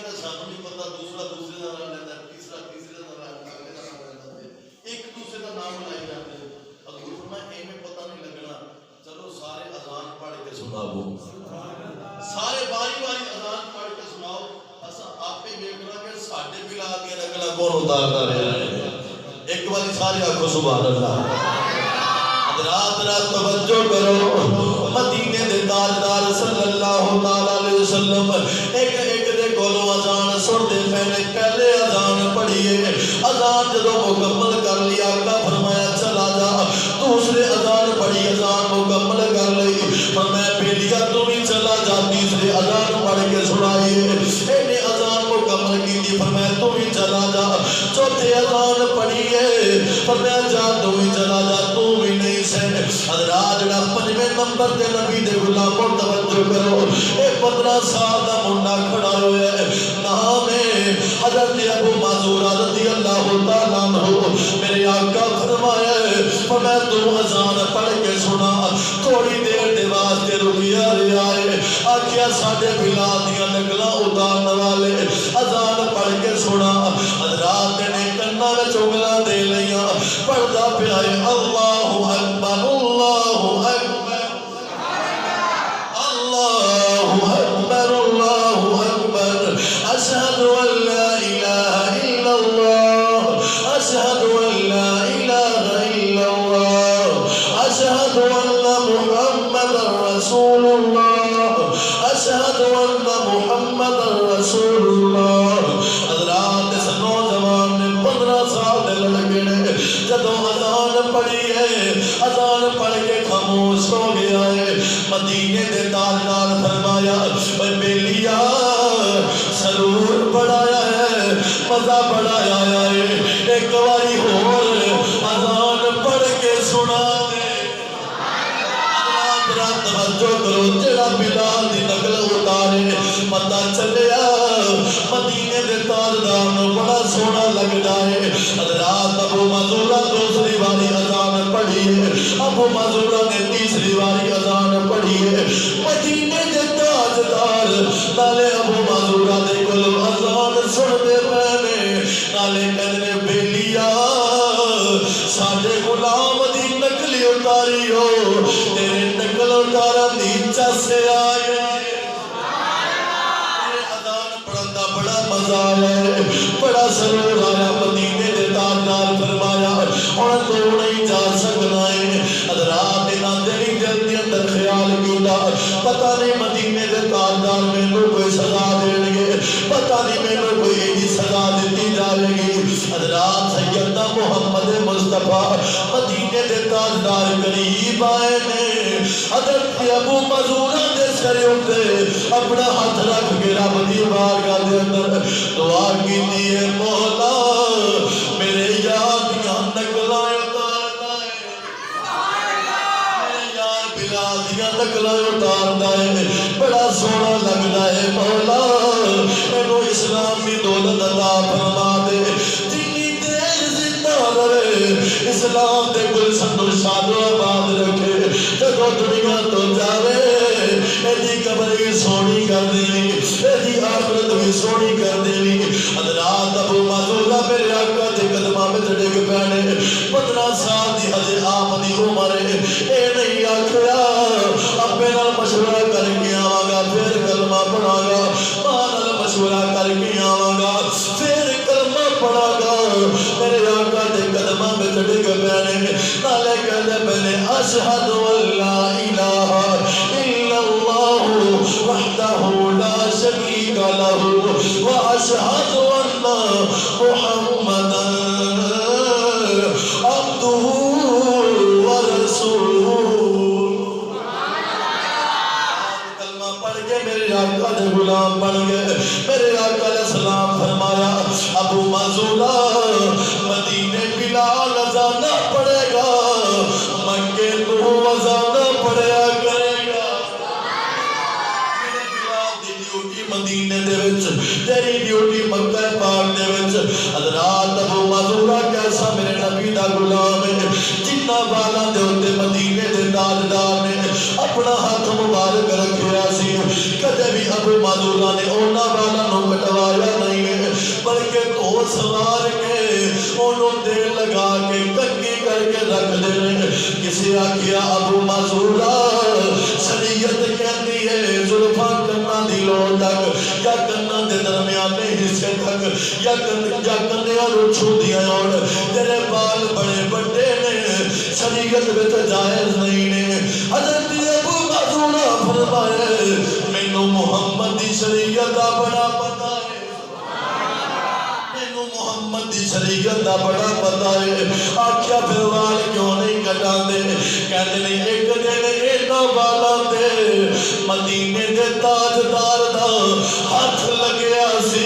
تو سانو نہیں پتا، دوسرا دوسرے کا نام لینا، تیسرا تیسرے کا نام لینا، ایک دوسرے کا نام لائی جاتے ہیں۔ حضور فرمایا ایویں پتہ نہیں لگنا، چلو سارے اذان پڑھ کے سناؤ، سارے باری باری اذان پڑھ کے سناؤ، اساں آپ ہی دیکھنا کہ ساڈے بلا کے نقلا کون اتارتا رہا ہے۔ ایک باری سارے آکھو سبحان اللہ۔ رات رات توجہ کرو، مدینے دے تاجدار صلی اللہ علیہ وسلم ایک ایک دے کولوں اذان سنتے پہلے پہلے اذان پڑھیے، اذان جدو مکمل کر لیا آقا فرمایا چلا جا، دوسرے اذان پڑھی، اذان مکمل کر لی، فرمایا بیلیا تو بھی چلا جا، تیسرے اذان پڑھ کے سنائیے، انہیں اذان مکمل کی تھی، فرمایا تو بھی چلا جا، چوتھے اذان پڑھیے، فرمایا جا تو بھی چلا جا، تو بھی نہیں سے حضرات جڑا 5ویں نمبر تے نبی دے غلاموں توجہ کرو، اے 15 سال دا منڈا کھڑا ہویا ہے، نام ہے حضرت ابو معذورہ رضی اللہ تعالیٰ عنہ، میرے آقا فرمایا ہے فرمایا تو اذان پڑھ کے سنا، تھوڑی دیر دے واسطے رکیا رہا ہے، آکھیا ساڈے بلال دیاں نقلاں اتارن والے اذان پڑھ کے سنا، حضرات نے کنا وچ انگلاں دے لیاں، پڑھدا پیا ہے اللہ اکبر اللہ اکبر اللہ اکبر اللہ اکبر، اشہد ان لا الہ الا اللہ، اشہد ان لا الہ الا اللہ، اشہد ان محمد رسول اللہ، اشہد ان محمد رسول اللہ۔ حضرات اس نوجوان نے 15 سال دے لڑکے نے جدو اذان پڑھی ہے، اذان پڑھ کے خاموش ہو گیا ہے، مدینے دے تاجدار فرمایا اے بیلیا سرور بڑھایا ہے، مزہ بڑھایا ہے، ایک باری اور اذان پڑھ کے سنا دے۔ حضرات توجہ کرو، جڑا بلال دی نقل اتارے پتہ چلیا مدینے دے تاجدار نو بڑا سونا لگدا ہے۔ حضرات ابو معذورہ دوسری باری اذان پڑھیے، ابو معذورہ نے تیسری باری اذان پڑھیے، مدینے دے تاجدار نالے ابو معذورہ دے کولوں اذان سنتے پہنے نالے کہنے بیلیا ساڈے غلام دی نقل اتاری ہو، تیرے نقل اتارا دی چسے آئے، بڑا مزہ آیا ہے، بڑا سرور آیا، مدینے دے تاجدار فرمایا اور تو نہیں جا سکنا ہے۔ حضرات انہاں دلی جلدی اندر خیال کیتا پتہ نہیں مدینے دے تاجدار میں نو کوئی سزا دیں گے، پتہ نہیں میں نو کوئی ایڈی سزا دیتی جائے گی۔ حضرات سیدنا محمد مصطفیٰ مدینے دے تاجدار قریب آئے نے، حضرت ابو معذورہ دے سر اٹھے اپنا ہاتھ رکھ کے رب دی بارگاہ دے اندر دعا کی دیئے مولا میرے یار دیاں نقلاں اتاردا ہے، میرے یار بلال دیاں نقلاں اتاردا ہے، بڑا سونا لگدا ہے مولا، اینو اسلام دی دولت عطا فرما دے، جتنی دیر زندہ رہے اسلام دے گلشن نو شاد و آباد رکھے، جدو دنیا تو جاوے ایدی قبر بھی سونی کر دیوی، ایدی آخرت بھی سونی کر دیوی۔ حضرات ابو معذورہ میرے آقا دے قدمہ میں ڈگ پینے، 15 سال دی حضر آپ دی عمر ہے، اے نہیں آکھیا اپنے نال مشورہ کر کے آواں گا پھر کلمہ پڑھا گا، ماں نال مشورہ کر کے آواں گا پھر کلمہ پڑھا گا، میرے آقا دے قدمہ میں ڈگ پینے نالے کہنے پہلے اشہد ان لا الہ الا اللہ وحدہ لا شریک لہ واشہد ان محمدا عبدہ ورسولہ۔ کلمہ پڑھ کے میرے آقا دے غلام بن گئے، میرے آقا علیہ السلام فرمایا ابو معذورہ مدینے بلال اذان پڑھے گا، مکے تو اذان پڑھیا کرے گا، میرے بلال دی ڈیوٹی مدینے دے وچ، تیری ڈیوٹی مکہ پاک دے وچ۔ حضرات ابو معذورہ کیسا میرے نبی دا غلام ہے، جتنا بالا دے ہوتے مدینے دے تاجدار نے اپنا ہاتھ مبارک رکھیا سی، کدے بھی ابو ابو معذورہ نے انہاں والا کٹوایا نہیں ہے بلکہ تو سوار کے انہوں تیل لگا کے کنگھی کر کے رکھ دے کسی آکھیا ابو معذورہ شریعت کہتی ہے زلفاں کرنا دلوں تک یا کرنا دے درمیانے حصے تک یا کنیا رو چھو دیا اور تیرے بال بڑے بڑے نے شریعت میں تو جائز نہیں نے حضرت ابو معذورہ فرمائے مینوں محمد دی شریعت دا بڑا پتہ ہے مینوں محمد دی شریعت دا بڑا پتہ ہے آکھیا پھر وال کیوں نہیں کٹاندے کہندے نہیں ایک دن اینا والا تے مدینے دے تاجدار دا ہاتھ لگیا سی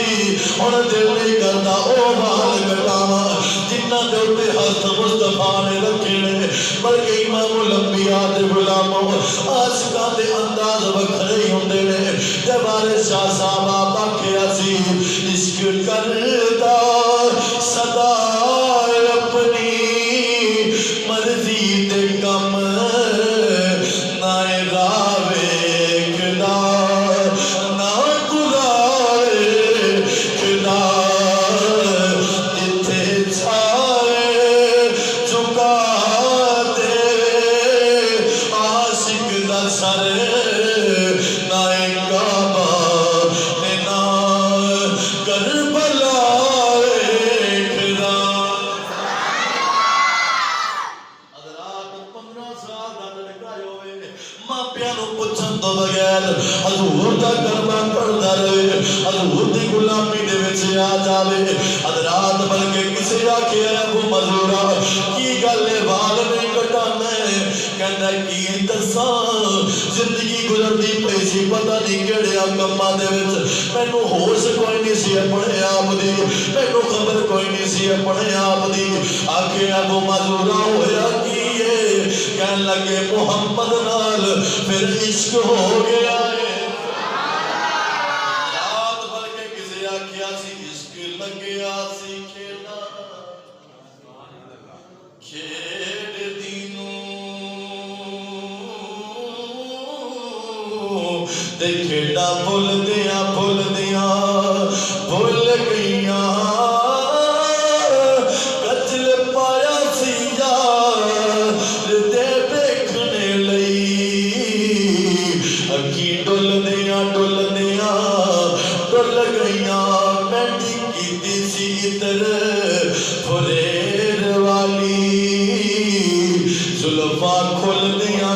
ہن دل نہیں کردا او وال کٹاواں جنہاں دے اوتے ہاتھ مصطفیٰ نے رکھے نے بلکہ امام الانبیاء دے غلاموں عاشقاں دے انداز وکھرے ہی ہوندے نے تے بارے شاہ صاحب آپ آکھیا سی عشق کردا صدا اپنی مرضی دے کم نائے راوے کدا نا گرائے کدا جتھے چھائے چکا دے عاشق دا سر نائے کعبہ نا کربلا کدا حضرات 15 سال دا لڑکا ہوئے ماں پیانو پچھن تو بغیر حضور دا کلمہ پڑھدا رہے حضور دی غلامی دے وچ آ جاوے حضرات بلکہ کسی آکھے ابو معذورہ کی گل وال نہیں کٹانا کہندا کی دساں زندگی گزردی پئی سی پتہ نہیں کیڑے کماں دے وچ مینوں ہوش کوئی نہیں سی اپنے آپ دی مینوں خبر کوئی نہیں سی اپنے آپ دی آکھے ابو معذورہ ہویا کی کہنے لگے محمد نال پھر عشق ہو گیا ہے رات بلکہ کسی آکھیا سی عشق لگیا سی کھیڑا کھیڑ دینوں تے کھیڑا بھول دیا بھول گئیاں کچل پایا سی یار دے دیکھنے لئی اکی ڈل دیا ڈل گئیاں مینڈی کیتی سی ادھر پھریر والی زلفاں کھل دیا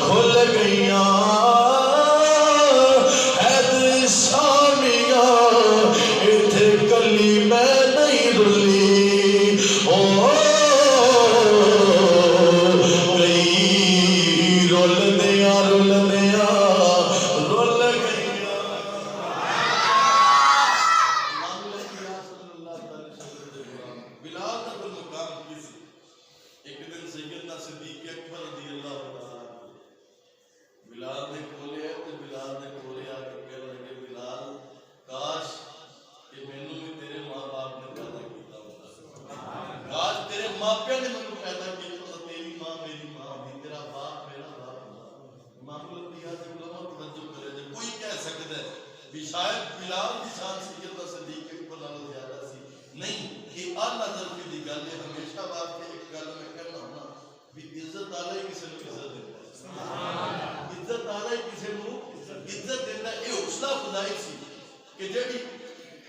کھل گئیاں حیدر شامیاں ایتھے کلی میں نہیں رلی او گئی رول دیا رول گئیاں بلال کا کوئی مقام کسی ایک دن سیدنا صدیق اکبر رضی اللہ عنہ بلال نے کھولے تو بلال نے کھولے آ کے کہنے لگے بلال کاش کہ مینوں بھی تیرے ماں باپ نے پیدا کیتا ہوتا کاش تیرے ماں پیو نے مینوں پیدا کیتا ہوتا تیری ماں میری ماں ہوتی تیرا باپ میرا باپ ہوتا امام الانبیاء سے علماء توجہ کرے جب کوئی کہہ سکتا ہے بھی شاید بلال کی شان سیدنا صدیق اکبر نالوں زیادہ سی نہیں یہ اعلیٰ درجے دی گل ہے ہمیشہ بات کے ایک گل میں کہنا ہونا بھی عزت والا ہی کسی کو عزت دیتا ہے عزت والا ہی کسی کو عزت دیتا ہے یہ حوصلہ خدائی سی کہ جڑی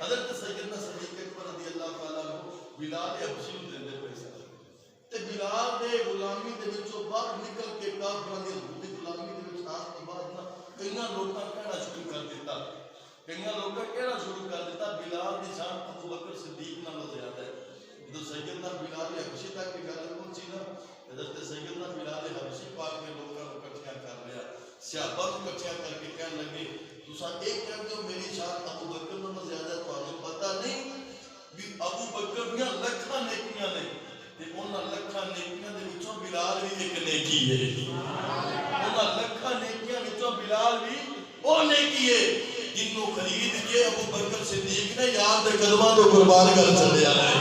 حضرت سیدنا صدیق اکبر رضی اللہ تعالیٰ عنہ بلال حبشی نوں دیندے پئے سن تے بلال دے غلامی دے وچوں باہر نکل کے کافراں دی حضور دی غلامی دے وچ آن تو بعد نا کئیاں لوکاں کہنا شروع کر دیتا کئیاں لوکاں کہنا شروع کر دیتا بلال دی شان ابو بکر صدیق نالوں زیادہ ہے جدوں سیدنا بلال حبشی تک کی گل پہنچی نا حضرت سیدنا بلال حبشی پاک نے لوکاں نوں اکٹھیاں کر لیا صحابہ نوں اکٹھیاں کر کے کہنے لگے تساں ایک کہندے ہو میری شان ابو بکر نالوں زیادہ تانوں پتہ نہیں بھی ابو بکر دیاں لکھاں نیکیاں نے تے انہاں لکھاں نیکیاں دے وچوں بلال بھی ایک نیکی ہے انہاں لکھاں نیکیاں وچوں بلال بھی او نیکی ہے جنوں خرید کے ابو بکر صدیق نے یار دے قدماں تو قربان کر چھڈیا ہے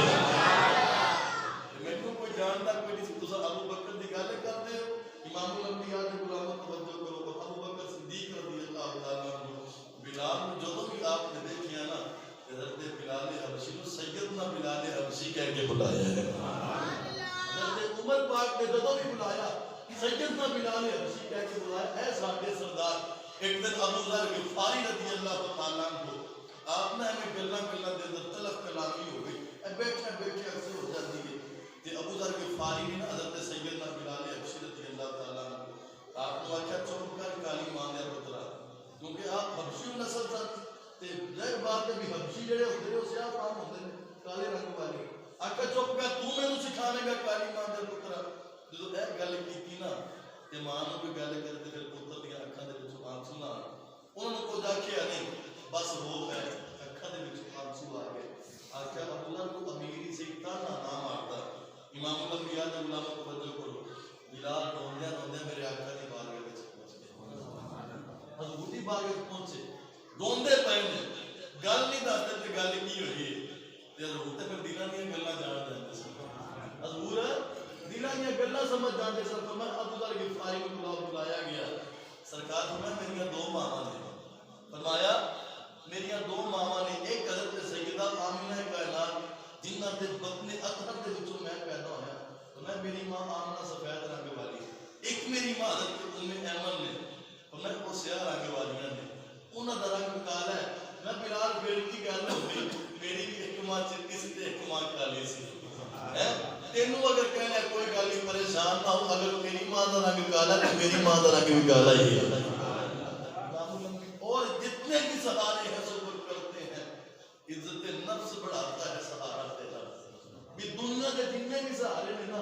مینوں کوئی جاندا کوئی نہیں تساں ابو بکر دی گل کردے ہو امام الانبیاء دے غلام توجہ کرو ابو بکر صدیق رضی اللہ کہہ کے بلایا ہے۔ حضرت عمر پاک نے جدوں بھی بلایا سیدنا بلال حبشی کہہ کے بلایا، اے ساڈے سردار۔ ایک دن ابو ذر غفاری رضی اللہ تعالیٰ عنہ آپ نے ہمیں گلاں گلاں دے اندر طلب کلامی ہو گئی، بیٹھے بیٹھے اکثر ہو جاتی ہے کہ ابو ذر غفاری نے حضرت سیدنا بلال حبشی رضی اللہ تعالیٰ عنہ آپ کو آخیا چپ کر کالی ماں دے پترا، کیونکہ آپ حبشی نسل سن تے ظاہر بات ہے بھی حبشی جڑے ہوندے نے سیاہ فام ہوندے نے کالے رنگ والے، آخیا چپ کر تو مینوں سکھاویں گا کالی ماں دے پترا۔ جدوں اے گل کیتی نا تے ماں نوں کوئی گل کرتے پھر پتر دیاں اکھاں دے وچوں آنسو نہ آن، انہوں نے کچھ آخیا نہیں، بس رو پے، اکھاں دے وچوں آنسو آ گئے۔ آخیا ابو ذر کو امیر ہی سی تانا نہ مارتا۔ امام الانبیاء نے علامہ توجہ کرو، بلال روندیاں روندیاں میرے آقا دی بارگاہ وچ پہنچ گئے، حضور دی بارگاہ وچ پہنچے، روندے پے نے، گل نہیں دسدے تے گل کی ہوئی ہے تے حضور تے پھر دلاں دیاں گلاں جان جاندے سن، حضور دلاں دیاں گلاں سمجھ جاندے سن۔ فرمایا ابو ذر غفاری کو بلایا گیا، سرکار فرمایا میریاں دو ماواں نے، فرمایا میریاں دو ماواں نے، ایک حضرت سیدہ آمنہ کائنات جنہاں دے بطن اطہر دے وچوں میں پیدا ہویا، فرمایا میری ماں آمنہ سفید رنگ والی، ایک میری ماں حضرت ام ایمن نے، فرمایا وہ سیاہ رنگ والیاں نے، انہاں دا رنگ کالا ہے۔ میں بلال بیٹی گل ہوئی میری بھی ایک ماں چٹی سی تے ایک ماں کالی سی، تینوں اگر کہنا کوئی گل نہیں پریشان نہ ہو، اگر میری ماں دا رنگ کالا تو میری ماں دا رنگ بھی کالا ہی ہے۔ اور جتنے بھی سہارے ہیں صبر کرتے ہیں، عزت نفس بڑھاتا ہے سہارا تیرا، بھی دنیا کے جتنے بھی سہارے نے نا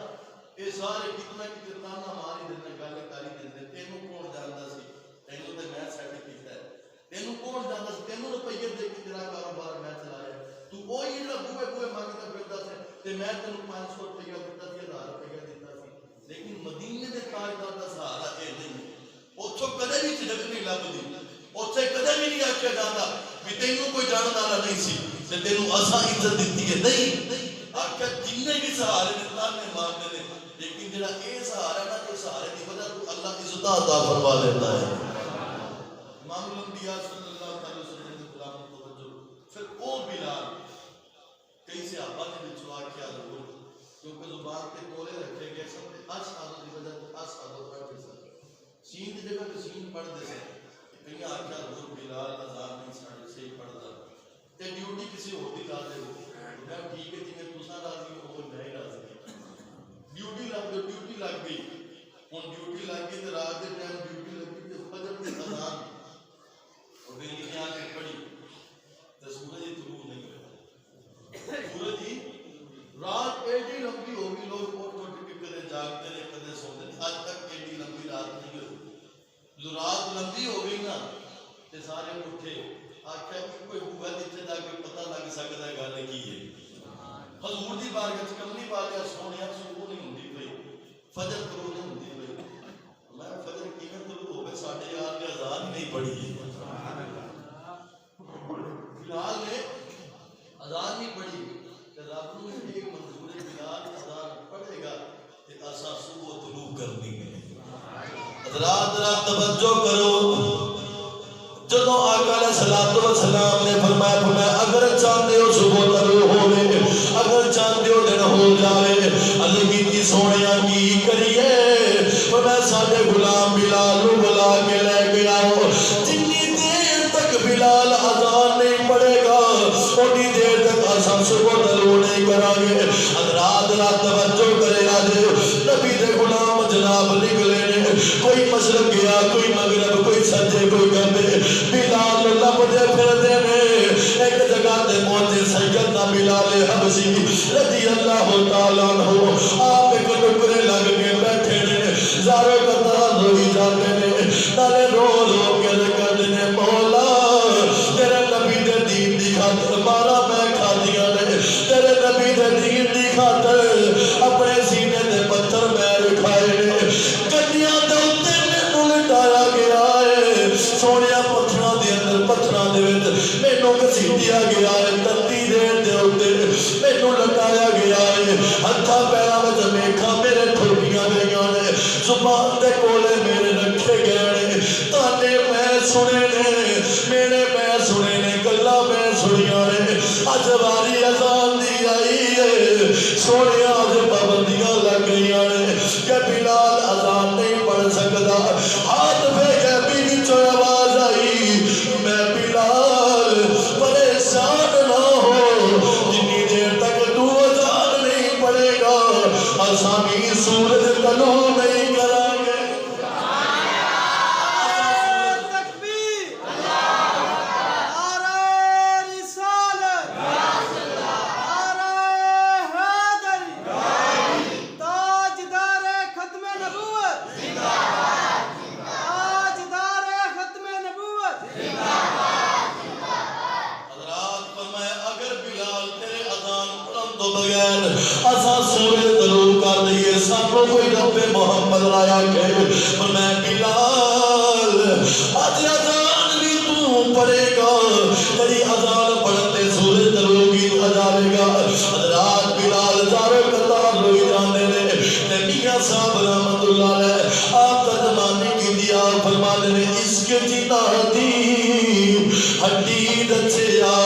یہ سارے کتنا کتنا تانا ماری دینے گل کاری دینے، تینوں کون جاندا سی، تینوں تے میں سیٹ کیتا ہے، تینوں کون جاندا سی، تینوں روپیے دے کے تیرا کاروبار میں چلایا، تو وہی جڑا بوئے بوئے منگدا پھردا سی تے میں تینوں 500 روپیہ دتا سی، 1000 روپیہ دتا سی، لیکن مدینے دے تاجدار دا سہارا اے نہیں، اوتھوں کدے بھی جھجک نہیں لبدی، اوتھے کدے بھی نہیں آکھیا جاندا بھی تینوں کوئی جانن والا نہیں سی تے تینوں اساں عزت دتی ہے، نہیں، آکھیا جننے بھی سہارے نے تانے مارتے نے، لیکن جڑا اے سہارا نا اے سہارے دی وجہ تو اللہ عزت عطا فرما دیتا ہے۔ امام الانبیاء صلی اللہ علیہ وسلم نے غلام توجہ، پھر او بلال کئی صحابہ نے وچوں آکھیا ضرور کیونکہ زبان تے کولے رکھے گئے سن تے اشہد دی وجہ تے اشہد پڑھتے سن، سین دی جگہ تے سین پڑھتے سن، کئی آکھیا ضرور بلال اذان نہیں ساڈے صحیح پڑھدا تے ڈیوٹی کسی ہور دی لا دے، میں ٹھیک ہے جی تساں راضی ہو میں ہی راضی ڈیوٹی لگ گئی، ہن ڈیوٹی لگ گئی تے رات دے ٹائم ڈیوٹی لگی تے فجر دی اذان اور ویلی نے آ کے پڑھی تے سورج ہی طلوع نہیں ہوا، سورج ہی رات ایڈی لمبی ہو گئی، لوگ اٹھ اٹھ کے کدے جاگتے نے کدے سوتے نے، آج تک ایڈی لمبی رات نہیں ہوئی، جو رات لمبی ہو گئی نا تے سارے اٹھے، آخیا کہ کوئی ہوا جتنے جا کے پتہ لگ سکتا ہے گل کی ہے، حضور دی بارگاہ وچ کملی والے سونیا صبح نہیں ہوندی پئی، فجر طلوع نہیں ہوندی پئی، میں فجر کیویں طلوع ہو گئے ساڈے یار نے اذان نہیں پڑھی، بلال نے اذان نہیں پڑھی تے رب نوں ایک منظور ہے بلال اذان پڑھے گا تے اساں صبح طلوع کرنی ہے۔ حضرات ذرا توجہ کرو، جدوں آقا علیہ الصلوۃ والسلام نے فرمایا اگر چاہتے ہو صبح طلوع ہوے، اگر چاہتے ہو دن ہو جاوے، عرض کیتی سونیا کی کریے، فرمایا ساڈے غلام بلال نوں بلا کے لے کے آؤ، جتنی دیر تک بلال اذان نہیں پڑھے گا اونی دیر تک اساں صبح طلوع نہیں کران گے۔ حضرات رات توجہ کرے آج نبی دے غلام جناب نکلے نے، کوئی مشرق گیا کوئی مغرب کوئی سجے کوئی کبے، بلال لبدے پھردے نے، ایک جگہ تے پہنچے سیدنا بلال حبشی رضی اللہ تعالیٰ عنہ، آپ ایک ٹکرے لگ کے بیٹھے نے، زارے قطار روئی جاتے نے، نالے رو رو کے کہتے نے مولا تیرے نبی دے دین دی خاطر مارا میں کھا دیا نے، تیرے نبی دے دین دی خاطر اپنے سینے دے پتھر میں رکھائے نے، کنیاں دے اتے میں لٹایا گیا ہے، سونیا پتھراں دے اندر پتھراں دے وچ مینوں گھسیٹیا گیا ہے، تتی دے اتے مینوں لٹایا گیا ہے، ہتھاں پیراں وچ میکھاں میرے ٹھوکیاں گئیاں نے، زبان دے کولے میرے رکھے گئے نے، تانے میں سنے نے، میرے میں سنے نے، گلاں میں سنیاں نے، اج واری اذان دی آئی ہے، تو بغیر اسا سورج ضرور کر دئیے سانو کوئی رب محمد لایا کہ میں بلال اج اذان بھی تو پڑھے گا تیری اذان پڑھتے سورج ضرور کی جائے گا حضرات بلال زارو قطار روئی جانے نے تے میاں صاحب رحمت اللہ علیہ آپ ترجمانی کی دیا فرمانے نے اس کے جینا دی ہڈی دچیا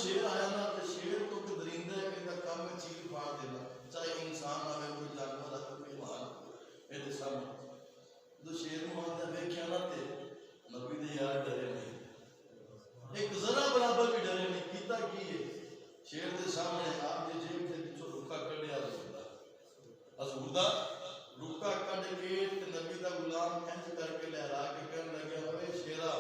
شیر آیا نا تو شیر تو کہ درندہ ہے کہ کم میں چیز پھاڑ دینا چاہے انسان آوے کوئی جانور آوے کوئی مال میرے سامنے تو شیر مانتا دیکھیا نا تے نبی دے یار ڈرے نہیں ایک ذرا برابر بھی ڈرے نہیں کیتا کی ہے شیر دے سامنے آپ دے جیب دے پچھو رکا کڑیا حضور دا رکا کڑ کے نبی دا غلام انج کر کے لہرا کے کہنے لگے اوے شیرا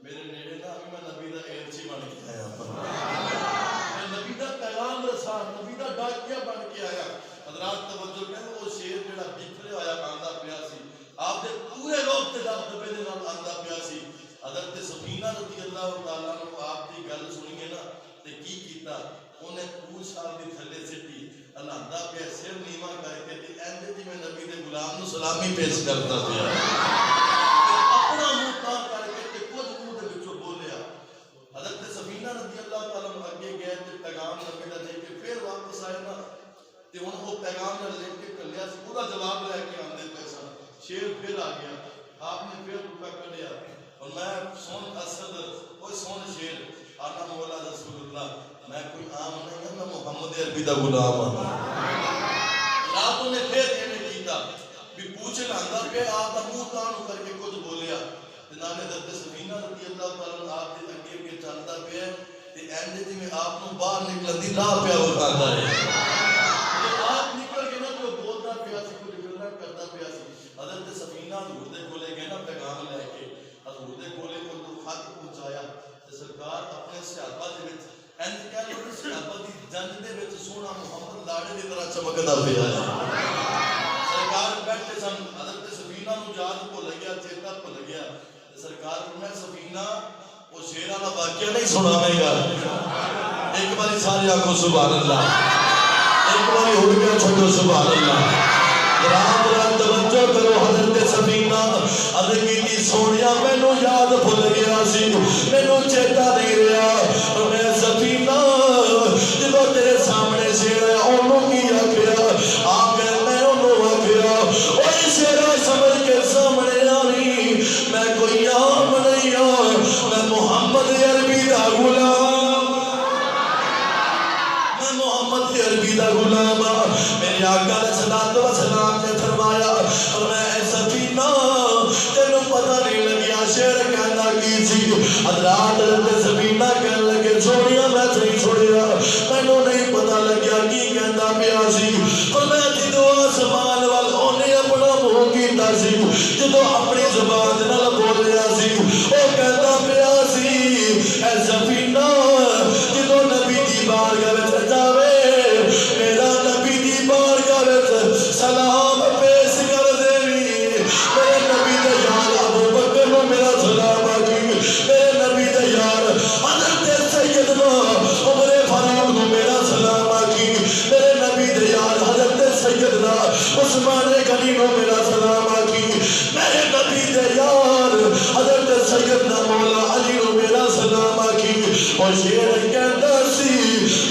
میرے نیڑے نا ابھی میں نبی دا ایلچی بن کے آیا میں نبی دا پیغام رسا نبی دا ڈاکیا بن کے آیا حضرات توجہ کہنے وہ شیر جڑا بکھرے آیا آندا پیا سی آپ دے پورے روپ تے دبدبے دے نال آندا پیا سی حضرت سفینہ رضی اللہ تعالیٰ عنہ آپ کی گل سنیے نا تے کی کیتا انہیں پوچھ آپ دی تھلے سٹی اللہ دا پہ سر نیما کر کے تے ایندے جی میں نبی دے غلام نو سلامی پیش کرتا پیا اپنا منہ تاں کر کے تے کچھ منہ دے وچوں بولیا حضرت سفینہ رضی اللہ تعالیٰ عنہ اگے گئے تے پیغام نبی دا دے کے پھر واپس آئے نا تے ہن وہ پیغام نال لے کے کلیا سی پورا جواب لے کے آندے پیسہ شیر پھر آ گیا آپ نے پھر رکا کڈیا اور میں سون اسد کوئی سون شیر آنا مولا رسول اللہ میں کوئی عام نہیں ہوں میں محمد عربی دا غلام ہوں راتوں نے پھر اینے کیتا بھی پوچھے لاندہ پہ آپ دا منہ تانو کر کے کچھ بولیا جناب حضرت سفینہ رضی اللہ تعالیٰ آپ دے اگے کے چلتا پہ تے ایندے جی میں آپ نو باہر نکلن دی راہ پہ وکھاندا ہے آپ نکل کے نہ کوئی بولدا پیا سی کوئی گلاں کردا پیا سی حضرت سفینہ حضور دے کولے گئے نا پیغام لے کے حضور دے کولے کوئی تو خط پہنچایا تے سرکار اپنے صحابہ دے وچ اینج کہہ لو کہ صحابہ دی جنگ دے وچ سونا محمد لاڑے دی طرح چمکدا پیا ہے سرکار بیٹھے سن حضرت سفینہ نو یاد بھول گیا چیتا بھول گیا سرکار میں سفینہ وہ شیر والا واقعہ نہیں سناویں گا ایک باری سارے آکھو سبحان اللہ ایک باری اٹھ کے چھوٹو سبحان اللہ رات رات توجہ کرو حضرت سفینہ عرض کیتی سونیا مینوں یاد بھول گیا سی مینوں چیتا نہیں رہیا میں سفینہ جدوں تیرے سامنے شیر ہے اونوں کی آکھیا آکھے میں اونوں آکھیا اوے شیرا سمجھ کے سامنے آوی میں کوئی عام نہیں ہوں میں محمد عربی دا غلام میں محمد عربی دا غلام میرے آقا علیہ الصلوۃ والسلام نے فرمایا میں سفینہ تینوں پتہ نہیں لگیا شیر کہنا کی سی حضرات حضرت سفینہ کہنے لگے چھوڑیا میں نہیں چھوڑیا مینوں نہیں پتہ لگیا کی کہندا پیا سی پر میں جدوں آسمان وال اونے اپنا منہ کیتا سی جدوں اپنی زبان نال بولیا سی او کہندا پیا سی اے سفینہ جدوں نبی دی بارگاہ وچ جاوے میرا نبی دی بارگاہ وچ سلام پیش کر دیوی میرے نبی دے یار ابو بکر نو میرا سلام آکی میرے نبی دے یار حضرت سیدنا عمر فاروق نو میرا سلام آکی میرے نبی دے یار حضرت سیدنا عثمان غنی نو میرا سلام آکی میرے نبی دے یار حضرت سیدنا مولا علی نو میرا سلام آکی اور شیر کہندا سی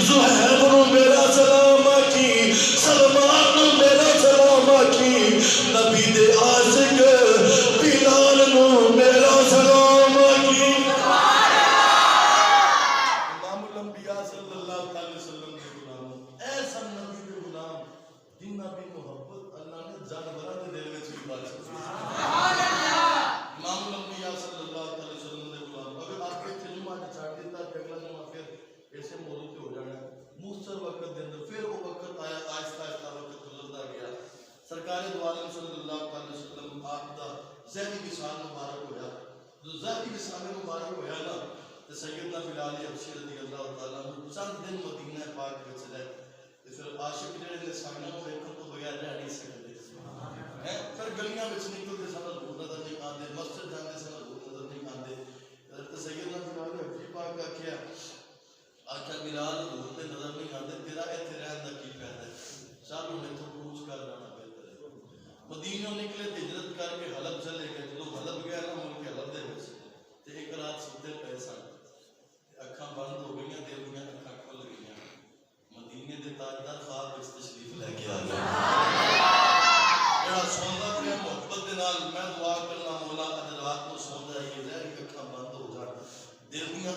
زہیب نو میرا سلام آکی سلمان نو میرا سلام آکی نبی دے عاشق بلال نو میرا سلام آکی امام الانبیاء صلی اللہ علیہ وسلم کے غلام ایسا نبی دے غلام جنہ بھی محبت اللہ نے جانوراں دے دل وچ بھی پال سکتی امام الانبیاء صلی اللہ علیہ وسلم دے غلام اگر آپ کے جمعہ چھاڑ دیتا اگلا جمعہ پھر ایسے موضوع پہ ہو جانا ہے مختصر وقت دے اندر پھر وہ وقت آیا آہستہ آہستہ وقت گزرتا گیا سرکار دو عالم صلی اللہ علیہ وسلم آپ دا ذہنی وصال مبارک ہویا جو ذہنی وصال مبارک ہویا نا تو سیدنا بلال حبشی رضی اللہ تعالیٰ عنہ چند دن مدینہ پاک وچ رہے پھر عاشق جڑے نے سامنے کو ویکھن تو بغیر رہ نہیں سکتے پھر گلیاں وچ نکلتے سن حضور نظر نہیں آندے مسجد جاندے سن حضور نظر نہیں آندے حضرت سیدنا بلال حبشی پاک آکھیا بلال حضور تے نظر نہیں آندے تیرا ایتھے رہن دا کی فائدہ ہے چل ہن ایتھوں کوچ کر جانا بہتر ہے مدینہ نکلے تے ہجرت کر کے حلب چلے گئے جدوں حلب گیا نا ملک حلب دے وچ تے ایک رات ستے پے سن اکھاں بند ہو گئیاں تے انہاں اکھاں کھل گئیاں مدینے دے تاجدار خواب وچ تشریف لے کے آ گیا جڑا سوندا پیا محبت دے نال میں دعا کرنا مولا اج رات نو سوندا ہے یہ ظاہر اکھاں بند ہو جان دل دیاں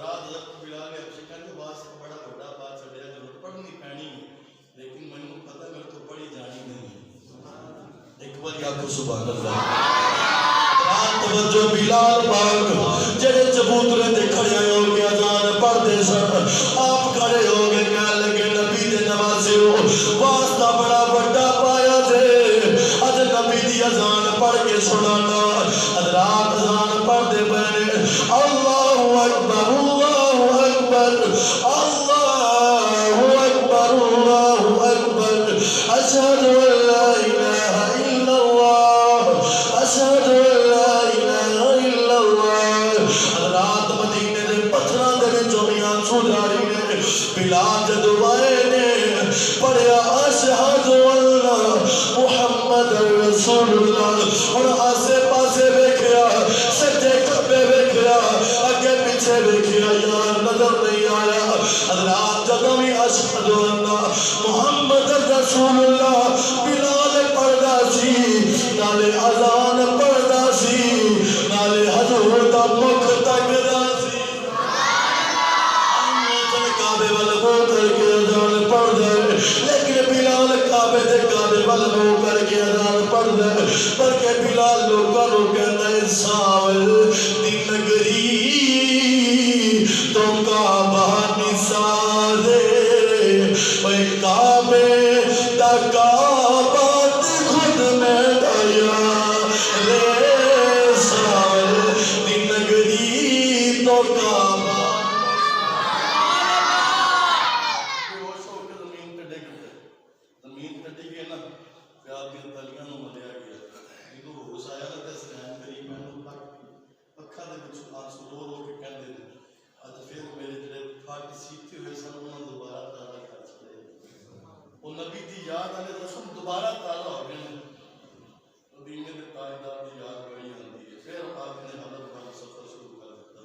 رات حضرت بلال نے اپنے کہنے واسطے بڑا بڑا بات چڑھیا ضرور پڑھنی پینی ہے لیکن مجھے پتہ میرے تو پڑھی جانی نہیں. ایک بار آپ کو سبحان اللہ. رات توجہ بلال پاک جڑے چبوترے تے کھڑے ہو کے اذان پڑھتے سن آپ کھڑے ہو کے کہنے لگے نبی دے نوازیو واسطہ بڑا بڑا پایا جے اج نبی دی اذان پڑھ کے سنانا. حضرات اذان پڑھتے پے اللہ اکبر اللہ اکبر اللہ اکبر اللہ اکبر اشہد ان لا الہ الا اللہ اشہد ان لا الہ الا اللہ. حضرات مدینے دے پتھراں دے وچوں بھی آنسو جاری نے. بلال جدوں آئے نے پڑھیا اشہد ان محمد رسول اللہ اور آسے پاسے ویکھیا سجدے کعبے ویکھیا اگے پیچھے ویکھیا یار نظر نہیں آیا. حضرات جدوں بھی اشہد ان محمد رسول اللہ بلال پڑھدا سی نالے اذان پڑھدا سی نالے حضور دا مکھ تکدا سی. کعبے وال منہ کر کے اذان پڑھدا ہے لیکن بلال کعبے وال منہ کر کے اذان پڑھدا ہے بلکہ بلال لوکاں نوں کہندا ہے ساول دی نگری تو کعبہ نثارے اوے کعبے دا کعبہ خود میں دایا رے ساول دی نگری تو کعبہ زمین کٹی گئی نا پیار کی تلیاں نو ملیا گیا جدوں ہوش آیا نا تے سلام کریم میں اکھاں دے وچ آنسو رو رو کے کہندے نے اج پھر میرے جڑے پھٹ سیٹھے ہوئے سن انہاں دوبارہ تازہ کر چھڑے. وہ نبی دی یاد والے رسم دوبارہ تازہ ہو گئے ہیں. مدینے دے تاجدار دی یاد بڑی آندی ہے. پھر آپ نے حضرت والا سفر شروع کر دیتا.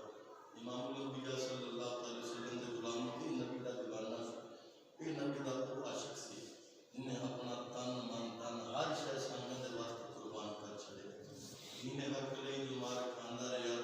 امام الانبیاء صلی اللہ علیہ وسلم دے غلام کی نبی دا دیوانہ سی. یہ نبی دا تو عاشق سی جنہیں اپنا تن من دھن ہر شے سامنے دے واسطے قربان کر چھڑے. دین حق لئی جو مار کھاندا رہیا